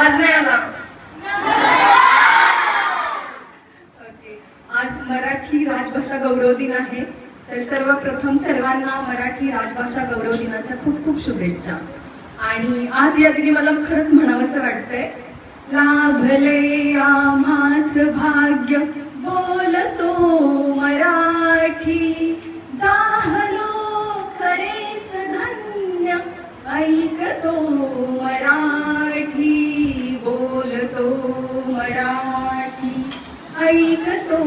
आवाज नाही आला. ओके, आज मराठी राजभाषा गौरव दिन आहे. तर सर्वप्रथम सर्वांना मराठी राजभाषा गौरव दिनाच्या खूप खूप शुभेच्छा. आणि आज या दिनी मला खरंच म्हणावंसं वाटतंय, लाभले आम्हास भाग्य बोलतो मराठी, जाहलो खरेच धन्य ऐकतो मराठी, बोलतो मराठी, ऐकतो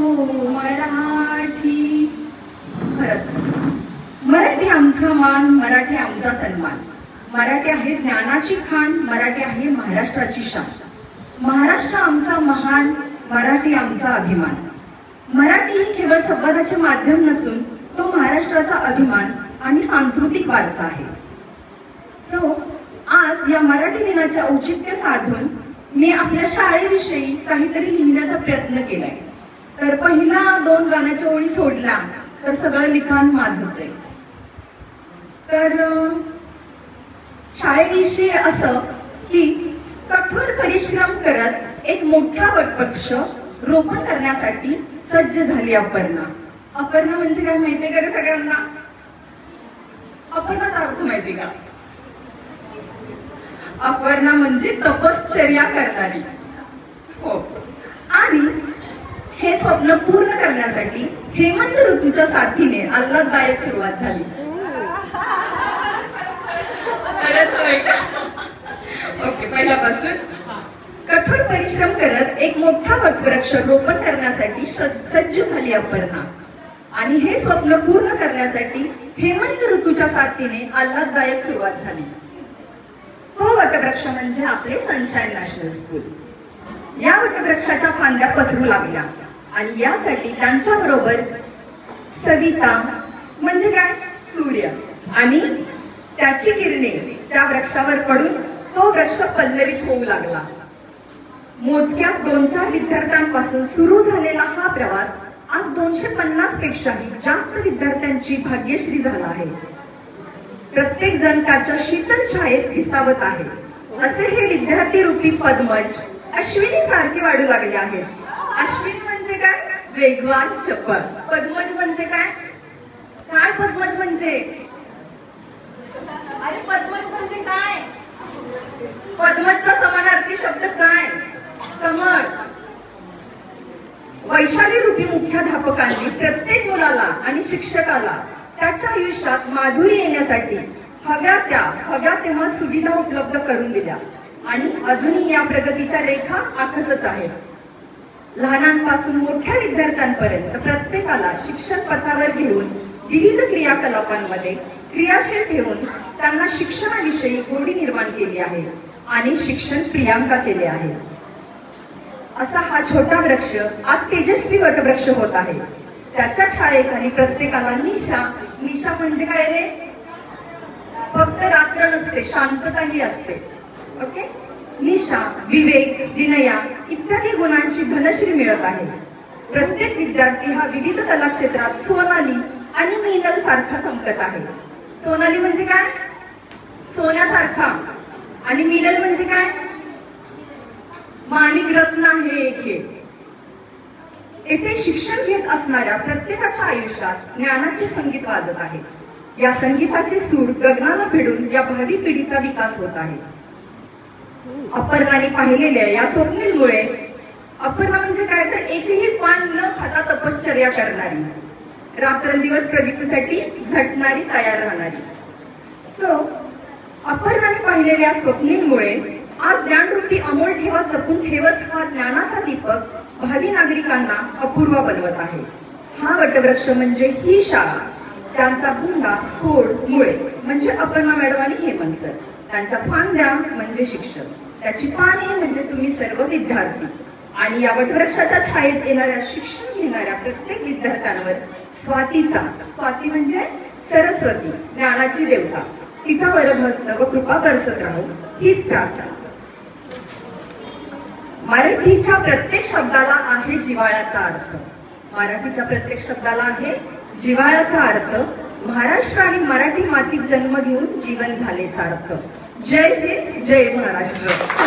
मराठी. खरंच मराठी आमचा मान, मराठी आमचा सन्मान. मराठी आहे ज्ञानाची खाण, मराठी आहे महाराष्ट्राची शान. महाराष्ट्र आमचा महान, मराठी आमचा अभिमान. मराठी ही केवळ संवादाचे माध्यम नसून तो महाराष्ट्राचा अभिमान आणि सांस्कृतिक वारसा आहे. सो आज या मराठी दिनाचे औचित्य साधून मी आपल्या शाळेविषयी काहीतरी लिहिण्याचा प्रयत्न केलाय. तर पहिला 2 गाण्याच्या ओळी सोडला तर सगळं लिखाण माझंच आहे. तर शाळेविषयी असं की कठोर परिश्रम करत एक मोठा वटवृक्ष रोपण करण्यासाठी सज्ज झाली अपर्णा. अपर्णा म्हणजे काय माहितीये का सगळ्यांना? अपर्णाचा अर्थ माहितीये का? अपर्णा म्हणजे तपश्चर्या करणारी. हो. आणि हे स्वप्न पूर्ण करण्यासाठी हेमंत ऋतूच्या साथीने आल्हाददायक सुरुवात झाली. ओके, पहिल्यापासून कठोर परिश्रम करत एक मोठा वटवृक्ष रोपण करण्यासाठी सज्ज झाली अपर्णा. आणि हे स्वप्न पूर्ण करण्यासाठी हेमंत ऋतूच्या साथीने आल्हाददायक सुरुवात झाली. तो वटवृक्ष म्हणजे आपले सनशाईन नॅशनल स्कूल. या वटवृक्षाच्या फांद्या पसरू लागल्या आणि यासाठी त्यांच्या बरोबर सविता म्हणजे काय, सूर्य, आणि त्याची किरणे त्या वृक्षावर पडून तो वृक्ष पल्लवित होऊ लागला. मोजक्याच 2-4 विद्यार्थ्यांपासून सुरू झालेला हा प्रवास आज 250 पेक्षाही जास्त विद्यार्थ्यांची भाग्यश्री झाला आहे. प्रत्येक जण त्याच्या शीतल छायेत विसावत आहे. असे हे विद्यार्थी रूपी पद्मज अश्विनी सारखे वाढू लागले आहेत. अश्विनी म्हणजे काय? वेगवान, चपळ. पद्मज म्हणजे काय? काय पद्मज म्हणजे? अरे पद्मज म्हणजे काय? पद्मजचा समानार्थी शब्द काय? कमळ. वैशाली रूपी मुख्याध्यापकांनी प्रत्येक मुलाला आणि शिक्षकाला त्याच्या आयुष्यात माधुरी येण्यासाठी हव्या तेव्हा सुविधा उपलब्ध करून दिल्या आणि अजूनही या प्रगतीच्या रेखा आखतच आहेत. लहानांपासून मोठ्या विद्यार्थ्यांपर्यंत प्रत्येकाला शिक्षण पथावर घेऊन विविध क्रियाकलापांमध्ये क्रियाशील ठेवून त्यांना शिक्षणाविषयी गोडी निर्माण केली आहे आणि शिक्षण प्रियांका केले आहे. असा हा छोटा वृक्ष आज तेजस्वी वटवृक्ष होत आहे. त्याच्या छायेखाली प्रत्येकाला निशा. निशा म्हणजे काय रे? फक्त रात्र नसते, शांतताही असते. ओके. निशा, विवेक, विनया इत्यादी गुणांची धनश्री मिळत आहे. प्रत्येक विद्यार्थी हा विविध कला क्षेत्रात सोनाली आणि मीनल सारखा चमकत आहे. सोनाली म्हणजे काय? सोन्यासारखा. आणि मीनल म्हणजे काय? माणिक रत्न आहे एक. येथे शिक्षण घेत असणाऱ्या प्रत्येकाच्या आयुष्यात ज्ञानाचे संगीत वाजत आहे. या संगीताचे सूर गगनाला भिडून या भावी पिढीचा विकास होत आहे. अपर्णाने पाहिलेल्या या स्वप्नीलमुळे, अपर्णा म्हणजे काय तर एकही पान न खाता तपश्चर्या करणारी, रात्रंदिवस प्रगतीसाठी झटणारी, तयार राहणारी. सो अपर्णाने पाहिलेल्या स्वप्नीलमुळे आज ज्ञानरूपी अमोल ठेवा जपून ठेवत हा ज्ञानाचा दीपक भावी नागरिकांना अपूर्व बनवत आहे. हा वटवृक्ष म्हणजे ही शाळा. त्यांचा बुंदा, खोड, मुळे म्हणजे अपर्णा मॅडम आणि हेमंत सर. त्यांच्या फांद्या म्हणजे शिक्षक. त्याची पाने म्हणजे तुम्ही सर्व विद्यार्थी. आणि या वटवृक्षाच्या छायेत येणाऱ्या शिक्षण घेणाऱ्या प्रत्येक विद्यार्थ्यांवर स्वातीचा, स्वाती म्हणजे सरस्वती, ज्ञानाची देवता, तिचा वरदहस्त व कृपा बरसत राहो हीच प्रार्थना. मराठीच्या प्रत्येक शब्दाला आहे जिव्हाळ्याचा अर्थ. मराठीच्या प्रत्येक शब्दाला आहे जिव्हाळ्याचा अर्थ. महाराष्ट्र आणि मराठी मातीत जन्म घेऊन जीवन झाले सार्थ. जय हिंद, जय महाराष्ट्र.